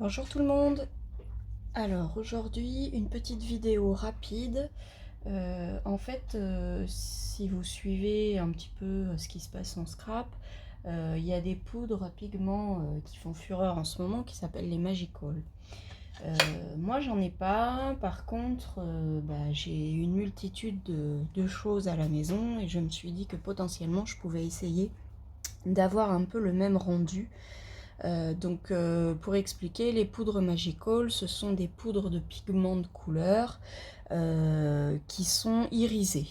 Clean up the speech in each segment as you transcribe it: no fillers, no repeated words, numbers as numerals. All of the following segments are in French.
Bonjour tout le monde. Alors aujourd'hui une petite vidéo rapide. Si vous suivez un petit peu ce qui se passe en scrap, il y a des poudres à pigments qui font fureur en ce moment qui s'appellent les Magical. Moi j'en ai pas, par contre j'ai une multitude de choses à la maison et je me suis dit que potentiellement je pouvais essayer d'avoir un peu le même rendu. Pour expliquer, les poudres Magical, ce sont des poudres de pigments de couleur qui sont irisées.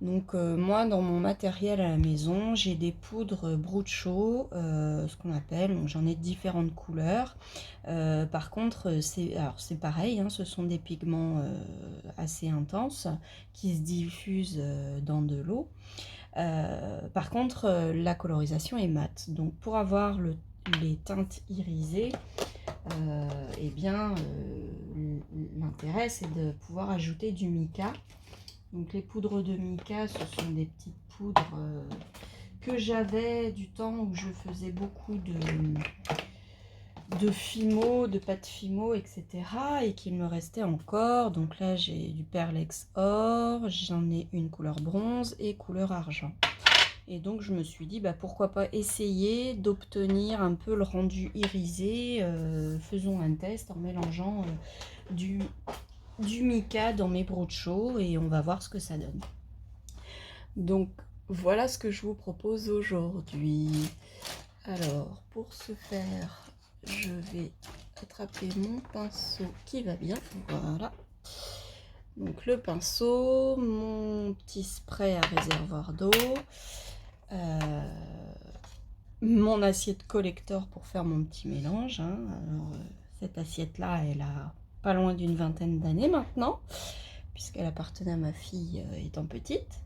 Moi, dans mon matériel à la maison, j'ai des poudres Brucho, ce qu'on appelle, j'en ai de différentes couleurs. Par contre, c'est pareil, hein, ce sont des pigments assez intenses qui se diffusent dans de l'eau. Par contre, la colorisation est mate. Donc pour avoir les teintes irisées, l'intérêt c'est de pouvoir ajouter du mica. Donc les poudres de mica, ce sont des petites poudres que j'avais du temps où je faisais beaucoup de fimo, de pâte fimo, etc. et qu'il me restait encore. Donc là j'ai du perlex or, j'en ai une couleur bronze et couleur argent. Et donc je me suis dit pourquoi pas essayer d'obtenir un peu le rendu irisé. Faisons un test en mélangeant du mica dans mes brochos et on va voir ce que ça donne. Donc voilà ce que je vous propose aujourd'hui. Alors pour ce faire, je vais attraper mon pinceau qui va bien. Voilà. Donc le pinceau, mon petit spray à réservoir d'eau. Mon assiette collector pour faire mon petit mélange. Alors, cette assiette-là, elle a pas loin d'une vingtaine d'années maintenant, puisqu'elle appartenait à ma fille étant petite.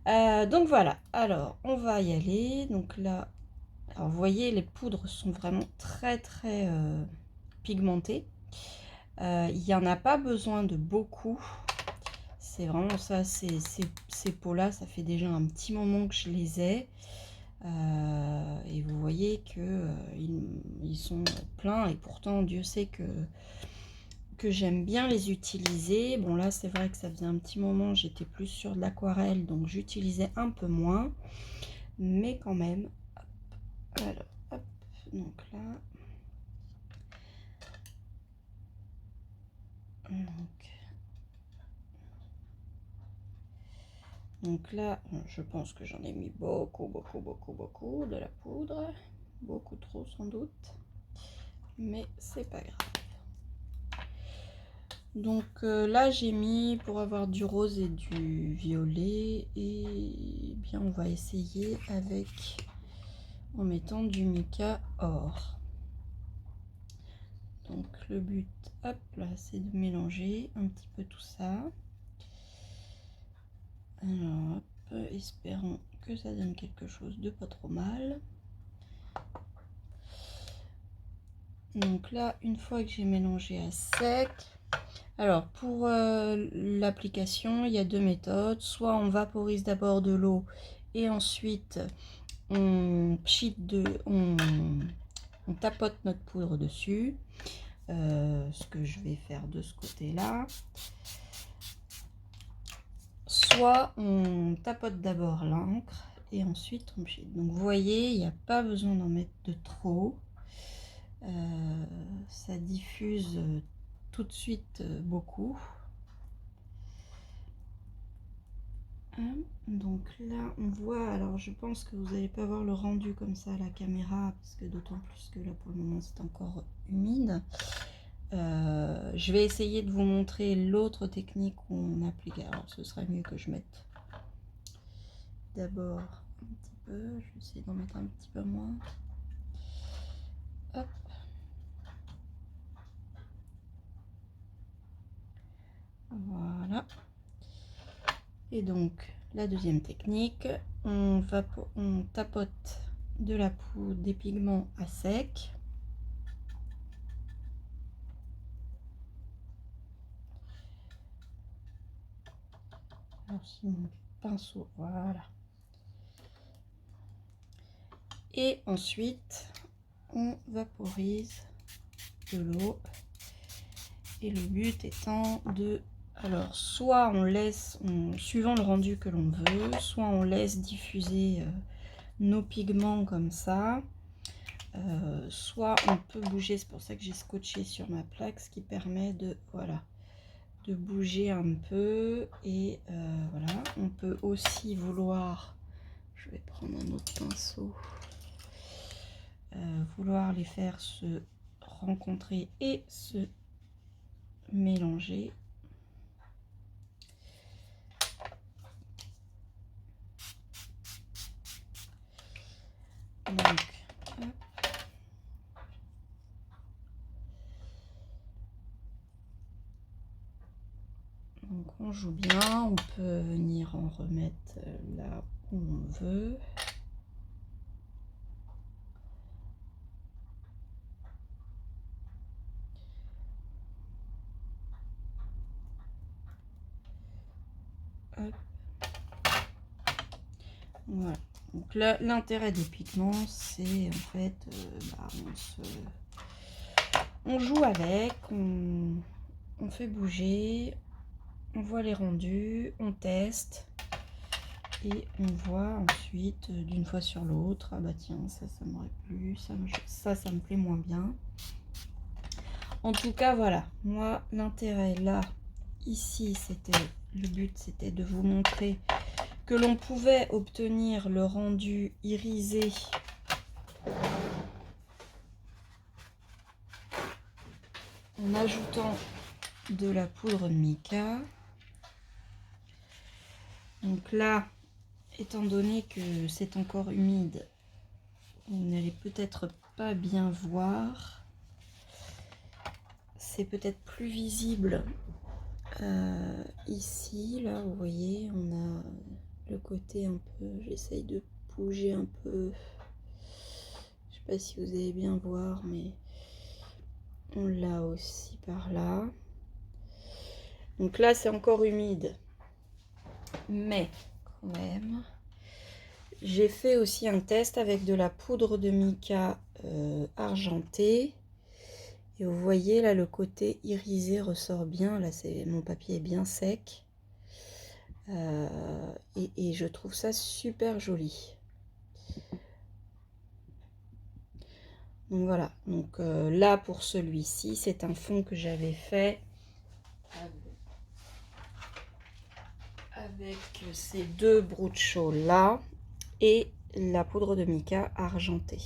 Donc voilà, alors on va y aller. Donc là, alors vous voyez, les poudres sont vraiment très pigmentées. Il n'y en a pas besoin de beaucoup. C'est vraiment ça, ces pots-là, ça fait déjà un petit moment que je les ai. Et vous voyez que ils sont pleins et pourtant Dieu sait que j'aime bien les utiliser. Bon là c'est vrai que ça faisait un petit moment, j'étais plus sur de l'aquarelle donc j'utilisais un peu moins, mais quand même. Alors hop, donc là donc là je pense que j'en ai mis beaucoup de la poudre, beaucoup trop sans doute, mais c'est pas grave. Donc là j'ai mis pour avoir du rose et du violet, et bien on va essayer avec en mettant du mica or. Donc le but, hop là, c'est de mélanger un petit peu tout ça. Alors hop, espérons que ça donne quelque chose de pas trop mal. Donc là, une fois que j'ai mélangé à sec, alors pour l'application, il y a deux méthodes. Soit on vaporise d'abord de l'eau et ensuite on tapote notre poudre dessus. Ce que je vais faire de ce côté-là. Soit on tapote d'abord l'encre et ensuite on pchit. Donc vous voyez, il n'y a pas besoin d'en mettre de trop. Ça diffuse tout de suite beaucoup. Donc là on voit, alors je pense que vous n'allez pas voir le rendu comme ça à la caméra parce que d'autant plus que là pour le moment c'est encore humide. Je vais essayer de vous montrer l'autre technique où on applique. Alors ce serait mieux que je mette d'abord un petit peu, je vais essayer d'en mettre un petit peu moins. Hop. Voilà. Et donc la deuxième technique, on tapote de la poudre, des pigments à sec. Alors si mon pinceau, voilà. Et ensuite on vaporise de l'eau. Et le but étant de... Alors, soit on laisse, suivant le rendu que l'on veut, soit on laisse diffuser nos pigments comme ça, soit on peut bouger, c'est pour ça que j'ai scotché sur ma plaque, ce qui permet de, voilà, de bouger un peu. Et voilà, on peut aussi vouloir, je vais prendre un autre pinceau, vouloir les faire se rencontrer et se mélanger. Donc, hop. Donc on joue bien, on peut venir en remettre là où on veut. Hop. Voilà. Donc là, l'intérêt des pigments, c'est en fait, on joue avec, on fait bouger, on voit les rendus, on teste et on voit ensuite d'une fois sur l'autre, ah bah tiens, ça m'aurait plu, ça me plaît moins bien. En tout cas, voilà, moi l'intérêt là, ici, c'était le but, c'était de vous montrer que l'on pouvait obtenir le rendu irisé en ajoutant de la poudre de mica. Donc là, étant donné que c'est encore humide, vous n'allez peut-être pas bien voir. C'est peut-être plus visible ici. Là, vous voyez, on a le côté un peu... J'essaye de bouger un peu. Je sais pas si vous allez bien voir, mais on l'a aussi par là. Donc là, c'est encore humide. Mais quand même, j'ai fait aussi un test avec de la poudre de mica argentée. Et vous voyez là, le côté irisé ressort bien. Là, mon papier est bien sec. Et je trouve ça super joli. Donc voilà. Donc là, pour celui-ci, c'est un fond que j'avais fait avec ces deux broutchos là et la poudre de mica argentée.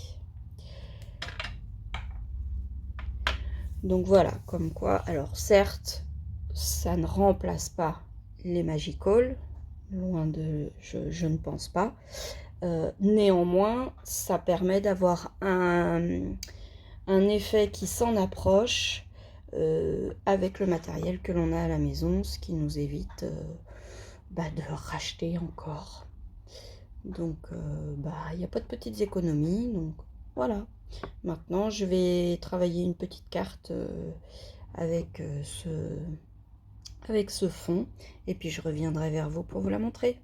Donc voilà, comme quoi, alors certes, ça ne remplace pas les Magical, loin de, je ne pense pas. Néanmoins, ça permet d'avoir un effet qui s'en approche avec le matériel que l'on a à la maison, ce qui nous évite de racheter encore. Donc, il n'y a pas de petites économies, donc voilà. Maintenant, je vais travailler une petite carte avec ce fond. Et puis, je reviendrai vers vous pour vous la montrer.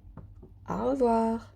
Au revoir!